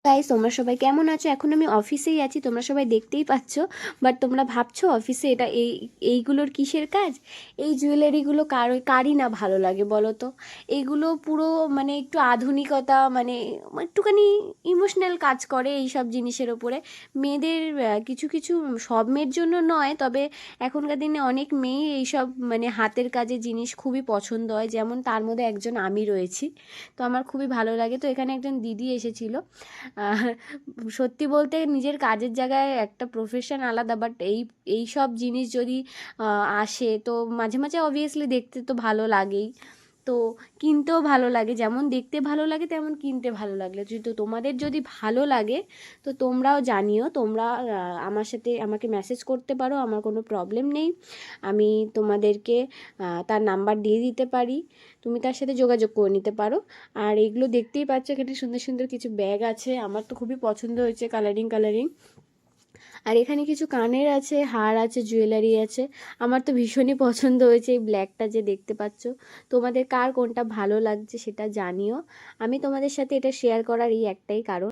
Guys, তোমরা সবাই কেমন আছো? এখন আমি অফিসেই আছি, তোমরা সবাই দেখতেই পাচ্ছ। বাট তোমরা ভাবছো অফিসে এটা এইগুলোর কিসের কাজ? এই জুয়েলারিগুলো কারই না ভালো লাগে বলো তো? এইগুলো পুরো মানে একটু আধুনিকতা, মানে একটুখানি ইমোশনাল কাজ করে এই সব জিনিসের ওপরে। মেয়েদের কিছু কিছু, সব মেয়ের জন্য নয়, তবে এখনকার দিনে অনেক মেয়ে এইসব মানে হাতের কাজের জিনিস খুবই পছন্দ হয়, যেমন তার মধ্যে একজন আমি রয়েছি। তো আমার খুবই ভালো লাগে। তো এখানে একজন দিদি এসেছিলো। আর সত্যি বলতে নিজের কাজের জায়গায় একটা প্রফেশন আলাদা, বাট এই সব জিনিস যদি আসে তো মাঝে মাঝে অবভিয়াসলি দেখতে তো ভালো লাগেই, তো কিনতেও ভালো লাগে। যেমন দেখতে ভালো লাগে তেমন কিনতে ভালো লাগলে, যদি তোমাদের যদি ভালো লাগে তো তোমরাও জানিও। তোমরা আমার সাথে আমাকে মেসেজ করতে পারো, আমার কোনো প্রবলেম নেই। আমি তোমাদেরকে তার নাম্বার দিয়ে দিতে পারি, তুমি তার সাথে যোগাযোগ করে নিতে পারো। আর এগুলো দেখতেই পাচ্ছ, এখানে সুন্দর সুন্দর কিছু ব্যাগ আছে, আমার তো খুবই পছন্দ হয়েছে, কালারিং কালারিং। আর এখানে কিছু কানের আছে, হার আছে, জুয়েলারি আছে। আমার তো ভীষণই পছন্দ হয়েছে এই ব্ল্যাকটা যে দেখতে পাচ্ছ। তোমাদের কার কোনটা ভালো লাগছে সেটা জানিও। আমি তোমাদের সাথে এটা শেয়ার করার এই একটাই কারণ।